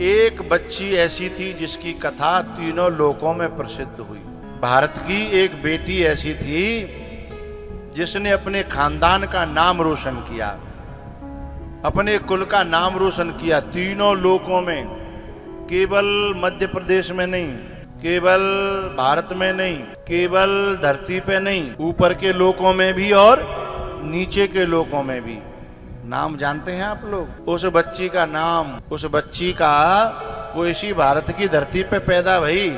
एक बच्ची ऐसी थी जिसकी कथा तीनों लोकों में प्रसिद्ध हुई। भारत की एक बेटी ऐसी थी जिसने अपने खानदान का नाम रोशन किया, अपने कुल का नाम रोशन किया तीनों लोकों में। केवल मध्य प्रदेश में नहीं, केवल भारत में नहीं, केवल धरती पे नहीं, ऊपर के लोकों में भी और नीचे के लोकों में भी। नाम जानते हैं आप लोग उस बच्ची का नाम? उस बच्ची का, वो इसी भारत की धरती पे पैदा भई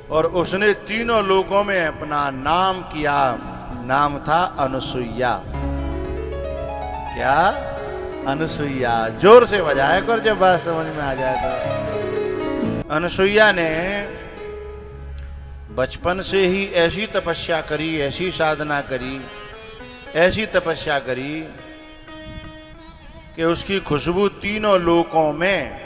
और उसने तीनों लोकों में अपना नाम किया। नाम था अनुसुईया। क्या? अनुसुईया। जोर से बजाया कर जब बात समझ में आ जाए तो। अनुसुईया ने बचपन से ही ऐसी तपस्या करी, ऐसी साधना करी, ऐसी तपस्या करी कि उसकी खुशबू तीनों लोकों में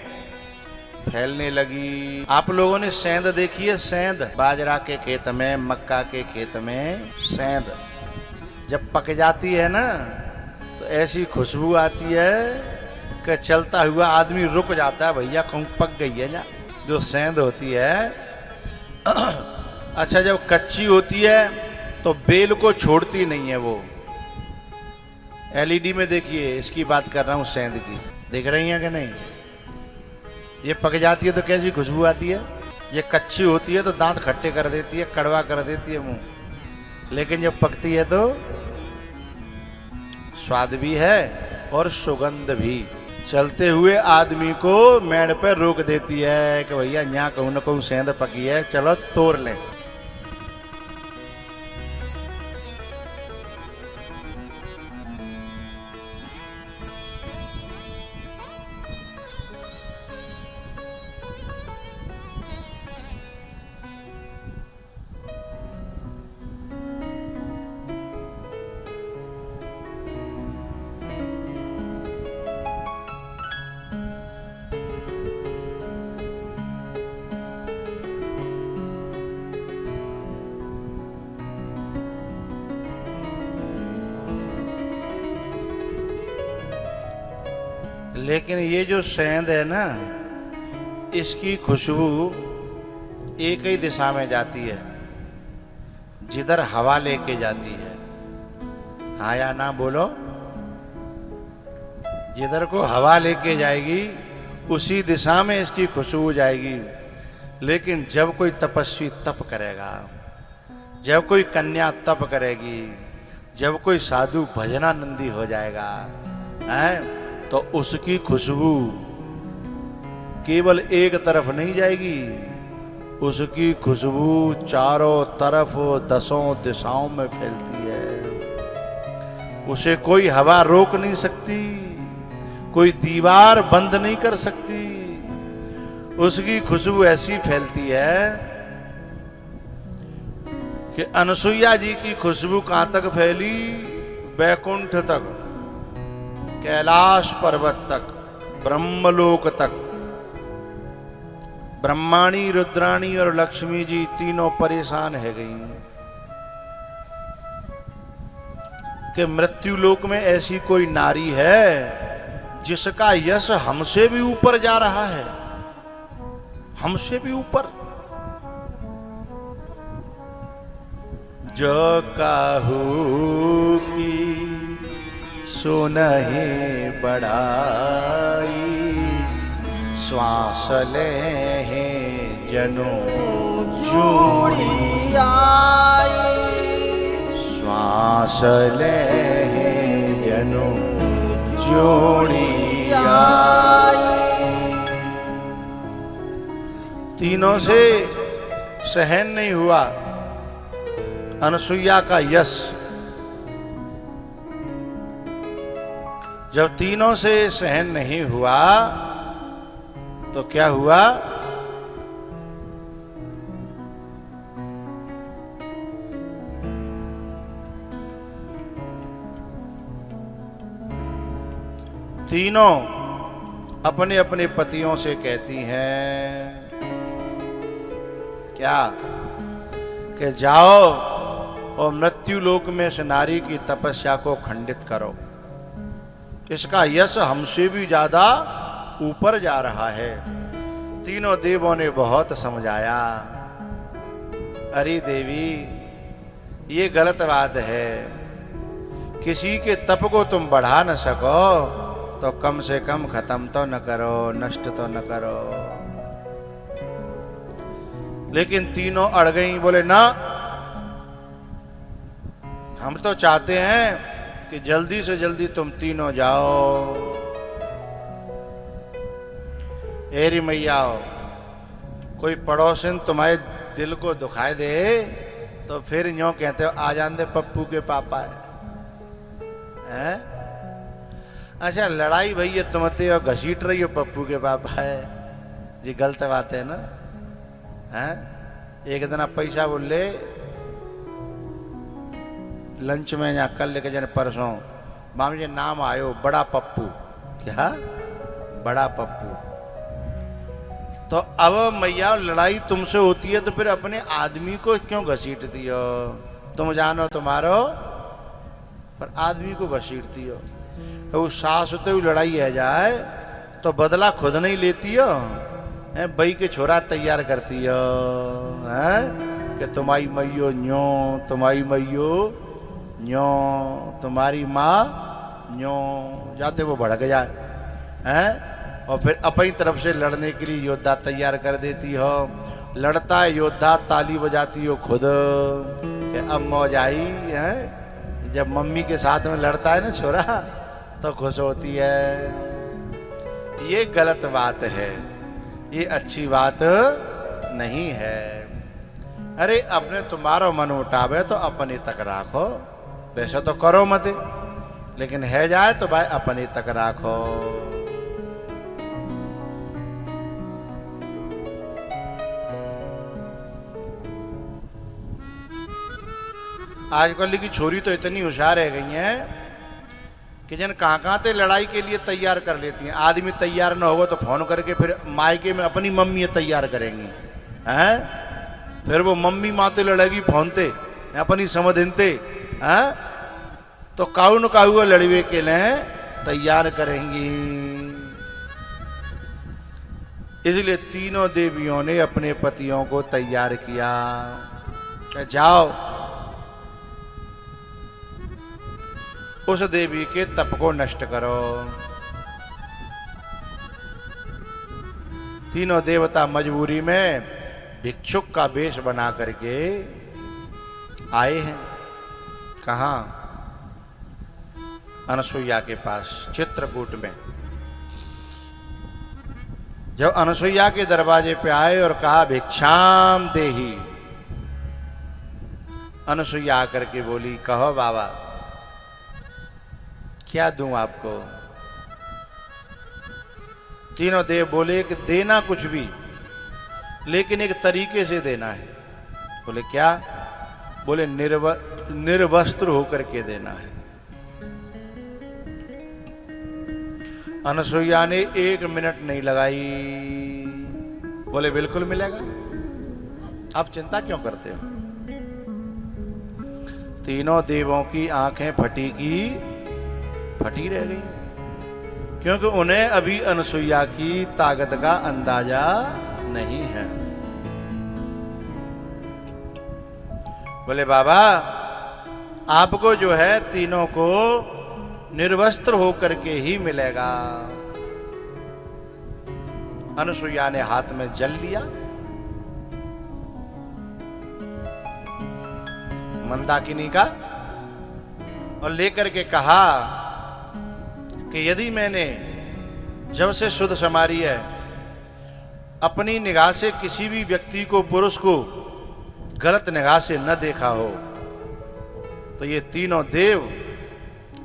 फैलने लगी। आप लोगों ने सेंध देखी है? सेंध, बाजरा के खेत में, मक्का के खेत में सेंध जब पक जाती है ना तो ऐसी खुशबू आती है कि चलता हुआ आदमी रुक जाता है, भैया कहूँ पक गई है ना, जो सेंध होती है। अच्छा, जब कच्ची होती है तो बेल को छोड़ती नहीं है वो। एलईडी में देखिए, इसकी बात कर रहा हूँ सेंध की, देख रही हैं कि नहीं? ये पक जाती है तो कैसी खुशबू आती है। ये कच्ची होती है तो दांत खट्टे कर देती है, कड़वा कर देती है मुंह, लेकिन जब पकती है तो स्वाद भी है और सुगंध भी। चलते हुए आदमी को मेड़ पर रोक देती है कि भैया यहाँ कहूँ न कहूँ सेंध पकी है, चलो तोड़ लें। लेकिन ये जो सेंध है ना, इसकी खुशबू एक ही दिशा में जाती है, जिधर हवा लेके जाती है। हाँ या ना बोलो? जिधर को हवा लेके जाएगी उसी दिशा में इसकी खुशबू जाएगी। लेकिन जब कोई तपस्वी तप करेगा, जब कोई कन्या तप करेगी, जब कोई साधु भजनानंदी हो जाएगा है, तो उसकी खुशबू केवल एक तरफ नहीं जाएगी, उसकी खुशबू चारों तरफ दसों दिशाओं में फैलती है। उसे कोई हवा रोक नहीं सकती, कोई दीवार बंद नहीं कर सकती। उसकी खुशबू ऐसी फैलती है कि अनुसुईया जी की खुशबू कहां तक फैली? बैकुंठ तक, कैलाश पर्वत तक, ब्रह्मलोक तक। ब्रह्माणी, रुद्राणी और लक्ष्मी जी तीनों परेशान है गई कि मृत्यु लोक में ऐसी कोई नारी है जिसका यश हमसे भी ऊपर जा रहा है, हमसे भी ऊपर। जो काहू की सुनहि बढ़ाई, श्वास ले जनो जोड़ी आई, श्वास ले जनो जोड़ी आई। तीनों से सहन नहीं हुआ अनुसुईया का यश। जब तीनों से सहन नहीं हुआ तो क्या हुआ? तीनों अपने अपने पतियों से कहती हैं क्या कि जाओ और मृत्यु लोक में इस नारी की तपस्या को खंडित करो, इसका यश हमसे भी ज्यादा ऊपर जा रहा है। तीनों देवों ने बहुत समझाया, अरे देवी ये गलत बात है, किसी के तप को तुम बढ़ा न सको तो कम से कम खत्म तो न करो, नष्ट तो न करो। लेकिन तीनों अड़ गई, बोले ना, हम तो चाहते हैं कि जल्दी से जल्दी तुम तीनों जाओ। एरी मैया, कोई पड़ोसन तुम्हारे दिल को दुखाए दे तो फिर यूं कहते हो आ जान दे पप्पू के पापा है। अच्छा लड़ाई भैया तुमते और घसीट रही हो पप्पू के पापा है जी, गलत बात है ना। हैं एक दिन आप पैसा बोले लंच में या कल लेके जाने परसों माम जी नाम आयो बड़ा पप्पू। क्या बड़ा पप्पू? तो अब मैया लड़ाई तुमसे होती है तो फिर अपने आदमी को क्यों घसीटती हो? तुम जानो तुम्हारो पर आदमी को घसीटती हो। तो उस सास होते हुई लड़ाई है जाए तो बदला खुद नहीं लेती हो, बई के छोरा तैयार करती हो कि तुम्हारी मैयो न्यो, तुम्हारी मैयो न्यो, तुम्हारी माँ न्यो, जाते वो भड़क जाए हैं। और फिर अपनी तरफ से लड़ने के लिए योद्धा तैयार कर देती हो। लड़ता है योद्धा, ताली बजाती हो खुद कि अब मौज आई है। जब मम्मी के साथ में लड़ता है ना छोरा तो खुश होती है। ये गलत बात है, ये अच्छी बात नहीं है। अरे अपने तुम्हारा मन उठावे तो अपने तक राखो, वैसे तो करो मत, लेकिन है जाए तो भाई अपने तक राखो। आजकल की छोरी तो इतनी होशियार रह गई हैं कि जन कहाँ ते लड़ाई के लिए तैयार कर लेती हैं। आदमी तैयार ना होगा तो फोन करके फिर मायके में अपनी मम्मी तैयार करेंगी हैं। फिर वो मम्मी माते लड़ेगी फोनते अपनी समझते हैं तो काऊ न काऊ लड़वे के लिए तैयार करेंगी। इसलिए तीनों देवियों ने अपने पतियों को तैयार किया, जाओ उस देवी के तप को नष्ट करो। तीनों देवता मजबूरी में भिक्षुक का वेश बना करके आए हैं। कहाँ? अनसुईया के पास चित्रकूट में। जब अनसुईया के दरवाजे पे आए और कहा भिक्षाम देही, अनसुईया आकर के बोली कहो बाबा क्या दूं आपको? तीनों देव बोले कि देना कुछ भी, लेकिन एक तरीके से देना है। बोले क्या? बोले निर्वस्त्र होकर के देना है। अनसुईया ने 1 मिनट नहीं लगाई, बोले बिल्कुल मिलेगा, आप चिंता क्यों करते हो? तीनों देवों की आंखें फटी रह गई, क्योंकि उन्हें अभी अनसुईया की ताकत का अंदाजा नहीं है। बोले बाबा आपको जो है तीनों को निर्वस्त्र होकर के ही मिलेगा। अनसुईया ने हाथ में जल लिया, मंदाकिनी का, और लेकर के कहा कि यदि मैंने जब से शुद्ध समारी है अपनी निगाह से किसी भी व्यक्ति को, पुरुष को गलत निगाह से न देखा हो तो ये तीनों देव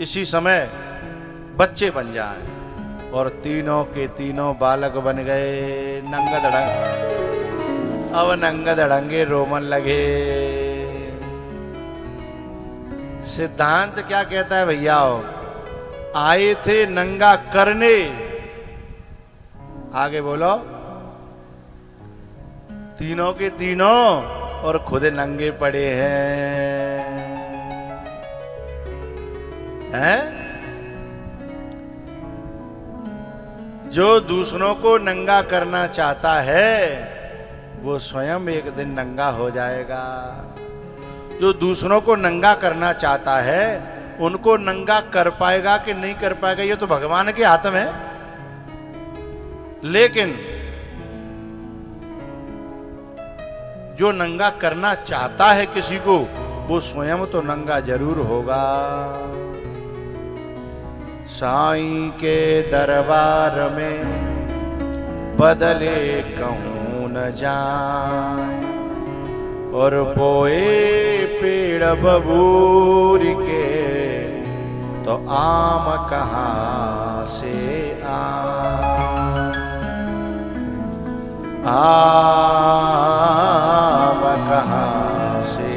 इसी समय बच्चे बन जाएं। और तीनों के तीनों बालक बन गए। नंगा धड़ंग, अब नंगा धड़ंगे रोमन लगे। सिद्धांत क्या कहता है भैया? आए थे नंगा करने, आगे बोलो, तीनों के तीनों और खुद नंगे पड़े हैं। जो दूसरों को नंगा करना चाहता है वो स्वयं एक दिन नंगा हो जाएगा। जो दूसरों को नंगा करना चाहता है उनको नंगा कर पाएगा कि नहीं कर पाएगा ये तो भगवान के हाथ में है। लेकिन जो नंगा करना चाहता है किसी को वो स्वयं तो नंगा जरूर होगा। साईं के दरबार में बदले कहूं न जाए और बोए पेड़ बबूर के तो आम कहां से आम कहां से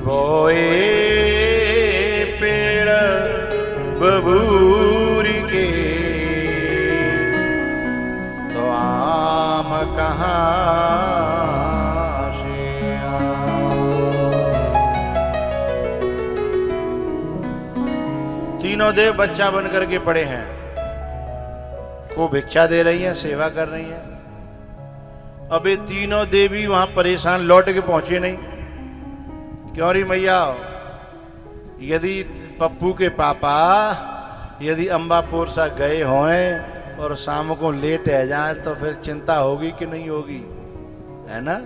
बोए पेड़ बबूर के तो आम कहां से तीनों देव बच्चा बनकर के पड़े हैं। को भिक्षा दे रही हैं, सेवा कर रही हैं। अब ये तीनों देवी वहां परेशान लौट के पहुंचे नहीं। क्यों री मैया, यदि पप्पू के पापा यदि अंबापुर सा गए हों और शाम को लेट आ जाए तो फिर चिंता होगी कि नहीं होगी, है ना?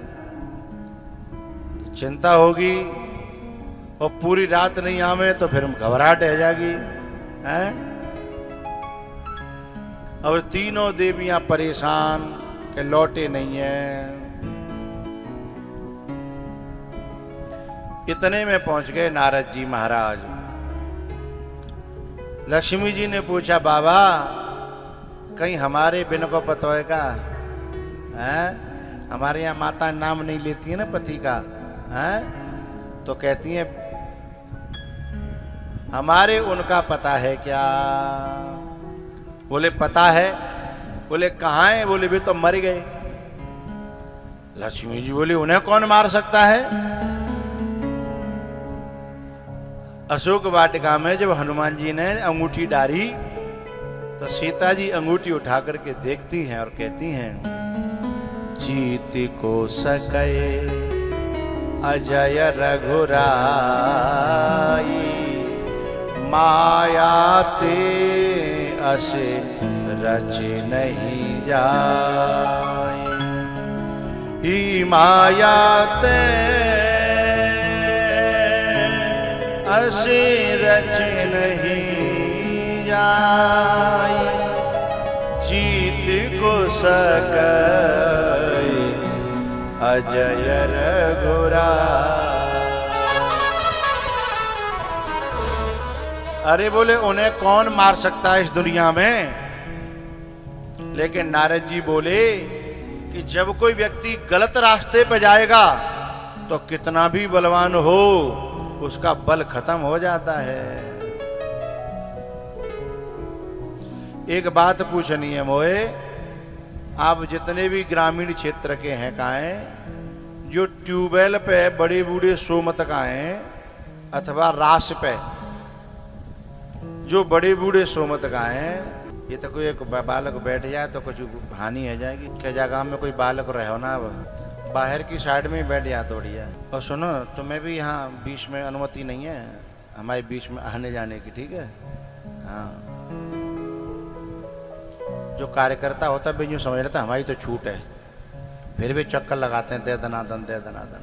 चिंता होगी। और पूरी रात नहीं आवे तो फिर घबराहट आ जाएगी, हैं? अब तीनों देवियां परेशान के लौटे नहीं है। इतने में पहुंच गए नारद जी महाराज। लक्ष्मी जी ने पूछा, बाबा कहीं हमारे बिन को पतोए का है? हमारे यहाँ माता नाम नहीं लेती है ना पति का, है? तो कहती है हमारे उनका पता है क्या? बोले पता है। बोले कहाँ है? बोले वे तो मर गए। लक्ष्मी जी बोली उन्हें कौन मार सकता है? अशोक वाटिका में जब हनुमान जी ने अंगूठी डाली तो सीता जी अंगूठी उठा करके देखती हैं और कहती हैं, जीत को सके अजय रघुराई माया ते असे रच नहीं जाए। ही माया ते असे रच नहीं जाए। जीत को सके अजय रघुराई। अरे बोले उन्हें कौन मार सकता है इस दुनिया में? लेकिन नारद जी बोले कि जब कोई व्यक्ति गलत रास्ते पे जाएगा तो कितना भी बलवान हो उसका बल खत्म हो जाता है। एक बात पूछनी है मोए, आप जितने भी ग्रामीण क्षेत्र के हैं काएं, जो ट्यूबवेल पे बड़े बूढ़े सोमत काएं अथवा रास पे जो बड़े बूढ़े सोमत गाएं, ये तो कोई एक बालक बैठ जाए तो कुछ हानि हो जाएगी। क्या जगह में कोई बालक रहो ना, अब बाहर की साइड में ही बैठ जाए तो बढ़िया। और सुनो, तुम्हें भी यहाँ बीच में अनुमति नहीं है हमारे बीच में आने जाने की, ठीक है? हाँ, जो कार्यकर्ता होता है यूँ समझ लेता हमारी तो छूट है, फिर भी चक्कर लगाते हैं दे दनादन दे दनादन।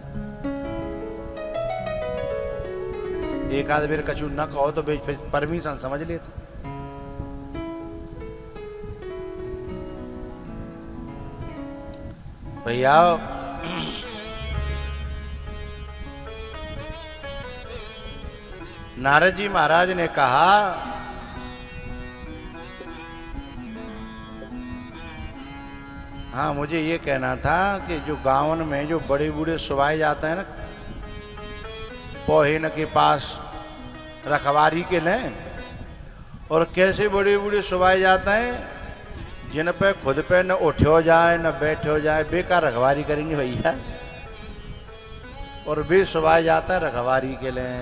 एक आध बेर कछु न कहो तो फिर परमिशन समझ लेते। भैया नारद जी महाराज ने कहा, हाँ मुझे ये कहना था कि जो गाँव में जो बड़े बूढ़े सुबाए जाते हैं ना पोहिन के पास रखवारी के लें, और कैसे बड़े बूढ़े सुबाए जाते हैं जिन पे खुद पे न उठो जाए न बैठो जाए, बेकार रखवारी करेंगे भैया। और वे सुबाए जाता है रखवारी के लिए।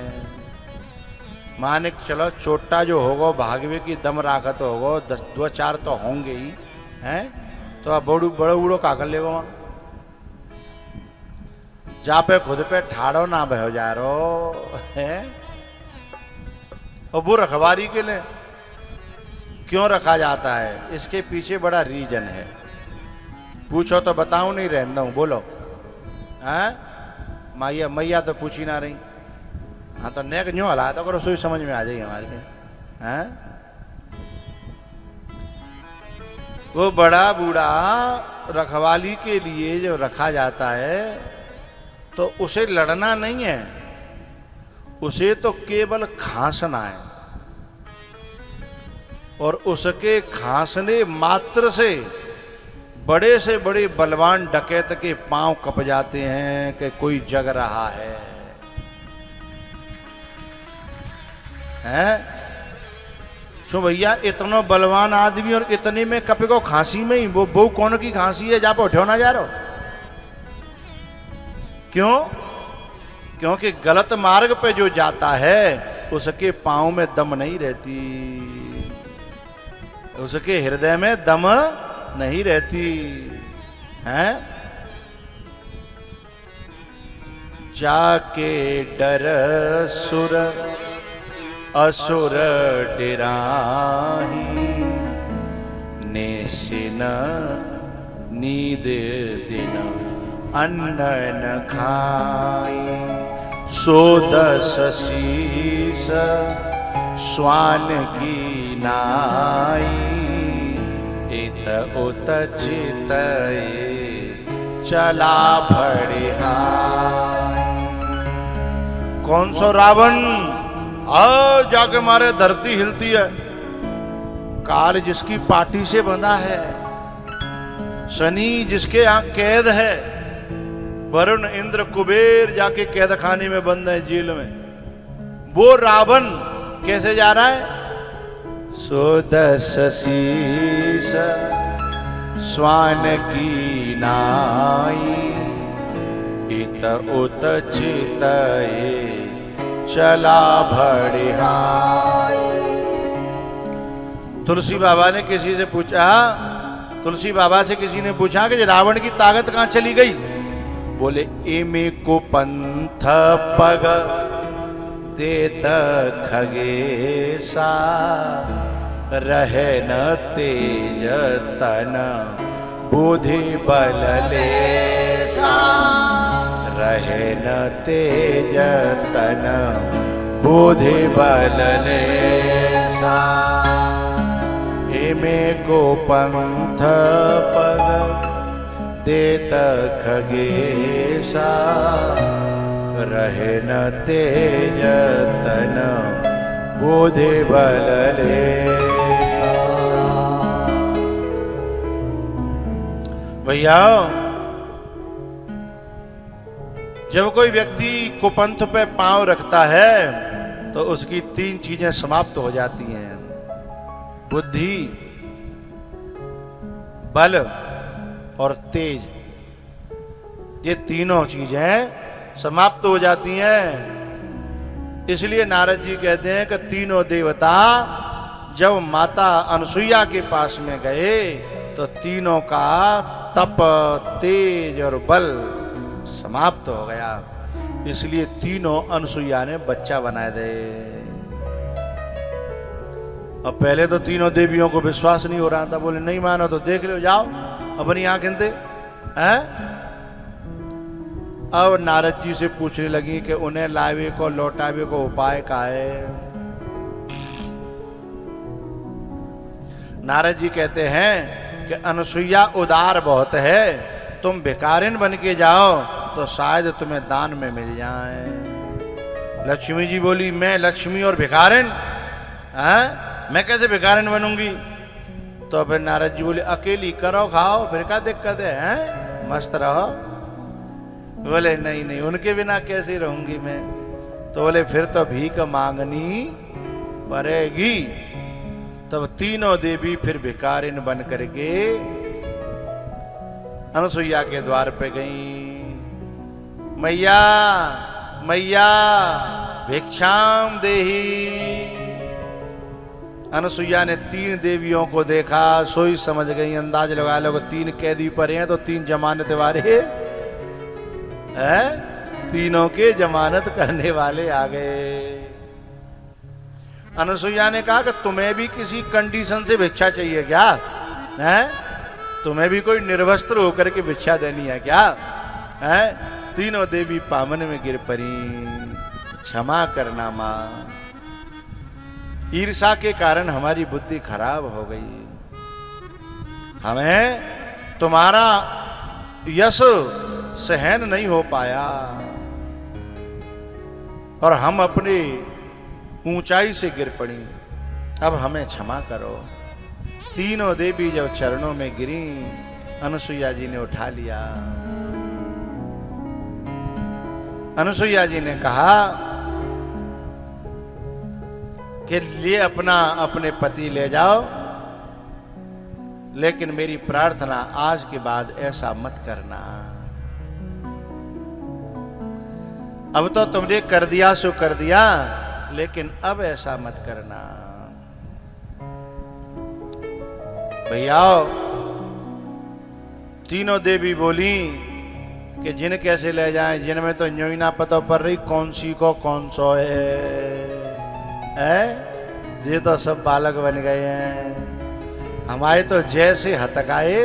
माने चलो छोटा जो होगो भागवे की दम राखत होगो 2-4 तो होंगे ही हैं। तो अब बड़ो बड़ो का कर लेगो वहां जा पे खुद पे ठाड़ो ना बहो जा रो है। और वो रखवारी के लिए क्यों रखा जाता है, इसके पीछे बड़ा रीजन है। पूछो तो बताऊं नहीं रहता हूं, बोलो हैं। मैया मैया तो पूछी ना रही। हाँ तो नेक न्यू हला तो करो सोच समझ में आ जाएगी हमारे हैं। वो बड़ा बूढ़ा रखवाली के लिए जो रखा जाता है तो उसे लड़ना नहीं है, उसे तो केवल खांसना है। और उसके खांसने मात्र से बड़े बलवान डकैत के पांव कप जाते हैं कि कोई जग रहा है हैं। छो भैया इतना बलवान आदमी और इतने में कपे को खांसी में ही वो कौन की खांसी है, जा पे उठो ना जा रहा। क्यों? क्योंकि गलत मार्ग पे जो जाता है उसके पांव में दम नहीं रहती, उसके हृदय में दम नहीं रहती हैं। जाके डर सुर असुर डिराही, नेशिन नींद दिन अन्न न खाई। सो 10 शीस स्वान की नाई, इत उत चित चला भड़िहाई। कौन सो रावण जाके मारे धरती हिलती है। काल जिसकी पाटी से बंधा है, शनि जिसके यहां कैद है, वरुण इंद्र कुबेर जाके कैद खाने में बंद है, जेल में। वो रावण कैसे जा रहा है? सो 10 शीस स्वान की नाई, इत उत चित चला भड़िहाई। तुलसी बाबा ने किसी से पूछा, तुलसी बाबा से किसी ने पूछा कि रावण की ताकत कहां चली गई? बोले एमे को पंथ पग देत खगेसा, रहे न तेज तन बुद्धि बल लेसा। रहे न तेज तन बुद्धि बल लेसा, एमे को पंथ पग देत खगेसा, रहे न तेज तन बुद्धि बल लेसा। भैया जब कोई व्यक्ति कुपंथ पे पांव रखता है तो उसकी 3 चीजें समाप्त हो जाती हैं। बुद्धि, बल और तेज, ये तीनों चीजें समाप्त हो जाती हैं। इसलिए नारद जी कहते हैं कि तीनों देवता जब माता अनसुईया के पास में गए तो तीनों का तप, तेज और बल समाप्त हो गया। इसलिए तीनों अनसुईया ने बच्चा बना दे। अब पहले तो तीनों देवियों को विश्वास नहीं हो रहा था, बोले नहीं मानो तो देख लो, जाओ अपनी आंखें दे हैं। अब नारद जी से पूछने लगी कि उन्हें लावे को लौटावे को उपाय का है। नारद जी कहते हैं कि अनसुईया उदार बहुत है, तुम भिखारिन बन के जाओ तो शायद तुम्हें दान में मिल जाए। लक्ष्मी जी बोली मैं लक्ष्मी और भिखारिन, मैं कैसे भिखारिन बनूंगी? तो फिर नारद जी बोले अकेली करो खाओ, फिर क्या दिक्कत है, मस्त रहो। बोले नहीं नहीं, उनके बिना कैसे रहूंगी मैं? तो बोले फिर तो भीख मांगनी पड़ेगी। तब तीनों देवी फिर भिखारिन बन करके अनसुईया के द्वार पे गई। मैया मैया भिक्षाम देही, अनसुईया ने 3 देवियों को देखा, सोई समझ गई, अंदाज लगा लो 3 कैदी पड़े हैं तो 3 जमानत वाले हैं, तीनों के जमानत करने वाले आ गए। अनसुईया ने कहा कि तुम्हें भी किसी कंडीशन से भिक्षा चाहिए क्या है? तुम्हें भी कोई निर्वस्त्र होकर के भिक्षा देनी है क्या है? तीनों देवी पावन में गिर पड़ी, क्षमा करना मां, ईर्षा के कारण हमारी बुद्धि खराब हो गई, हमें तुम्हारा यश सहन नहीं हो पाया और हम अपनी ऊंचाई से गिर पड़ी, अब हमें क्षमा करो। तीनों देवी जब चरणों में गिरी, अनसुईया जी ने उठा लिया। अनसुईया जी ने कहा कि लिए अपने पति ले जाओ, लेकिन मेरी प्रार्थना आज के बाद ऐसा मत करना। अब तो तुमने कर दिया सो कर दिया, लेकिन अब ऐसा मत करना। भैया तीनों देवी बोली कि जिन कैसे ले जाएं, जिनमें तो यूं ही ना पता पर रही कौन सी को कौन सो है? ये तो सब बालक बन गए हैं, हमारे तो जैसे हतकाए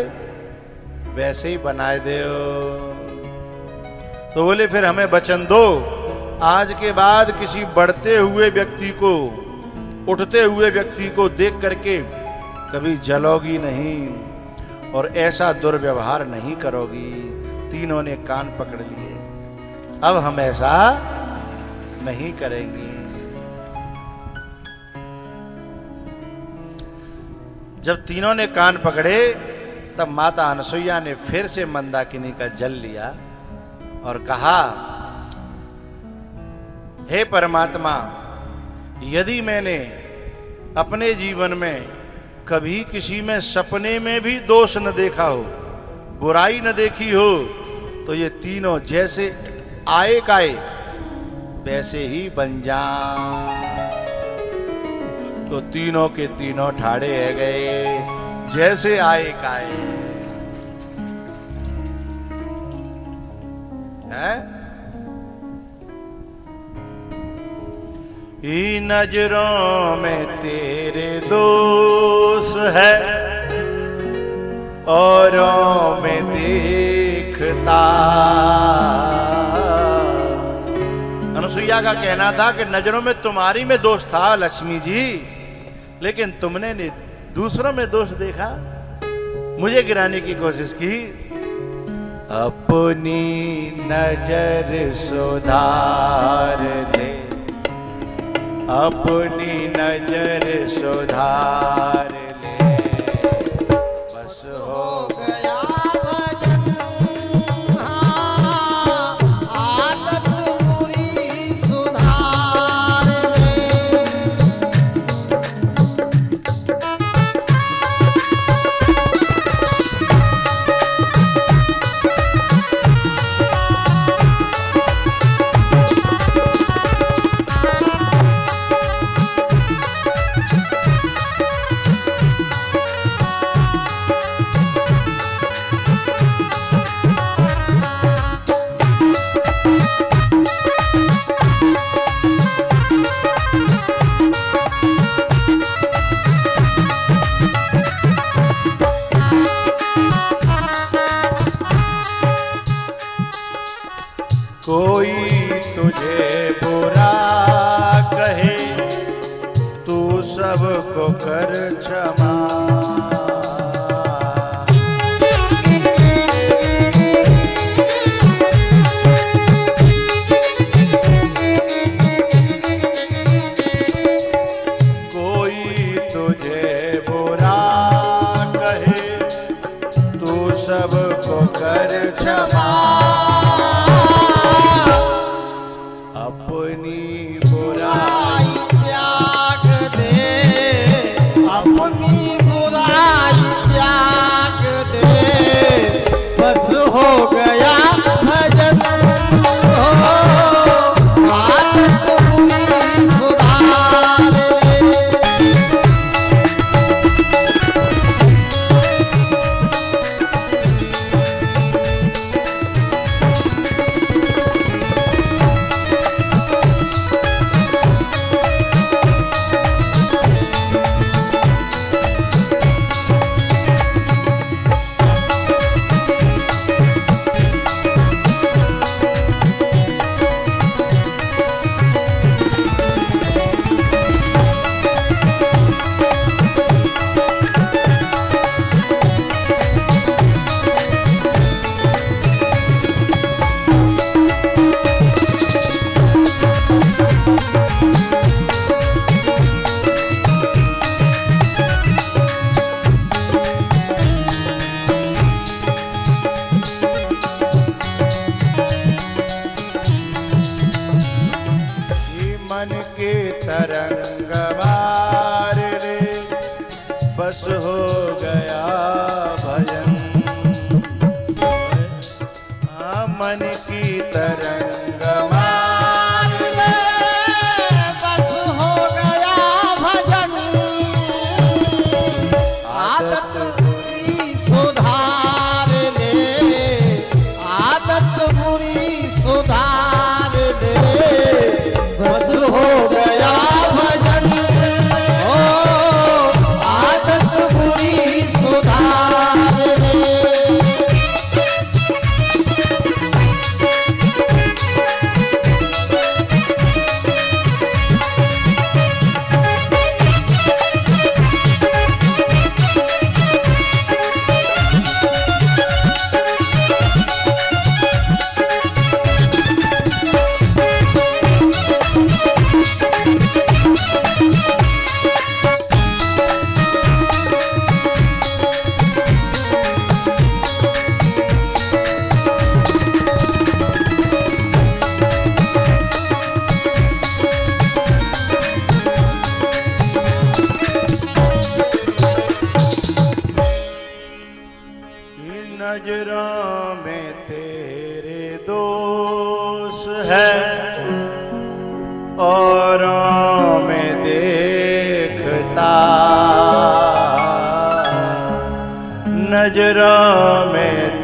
वैसे ही बनाए दो। तो बोले फिर हमें वचन दो, आज के बाद किसी बढ़ते हुए व्यक्ति को, उठते हुए व्यक्ति को देख करके कभी जलोगी नहीं और ऐसा दुर्व्यवहार नहीं करोगी। तीनों ने कान पकड़ लिए, अब हम ऐसा नहीं करेंगे। जब तीनों ने कान पकड़े तब माता अनसुईया ने फिर से मंदाकिनी का जल लिया और कहा, हे परमात्मा, यदि मैंने अपने जीवन में कभी किसी में सपने में भी दोष न देखा हो, बुराई न देखी हो, तो ये तीनों जैसे आए काए वैसे ही बन जाएं। तो तीनों के तीनों ठाड़े है गए, जैसे आए काए है। ई नजरों में तेरे दोष है, औरों में देखता। अनसुईया का कहना था कि नजरों में तुम्हारी में दोष था लक्ष्मी जी, लेकिन तुमने दूसरों में दोष देखा, मुझे गिराने की कोशिश की। अपनी नजर सुधार ले, अपनी नजर सुधार ले, बस हो गया भजन। हाँ, आदत बुरी सुधार ले। कोई तुझे बुरा कहे, तू सबको कर क्षमा। कोई तुझे बुरा कहे, तू सबको कर क्षमा। अपनी बुराई त्याग दे, अपनी बुराई त्याग दे, बस हो गया भजन। हो आदत बुरी सुधार ले। गया भजन। मन की तरंग मान ले, बस हो गया भजन। आदत बुरी सुधार ले, आदत बुरी सुधार ले, बस हो गया भजन। ओ आदत बुरी सुधार ले। नजरों में तेरे दोष है, औरों में देखता, नजरों में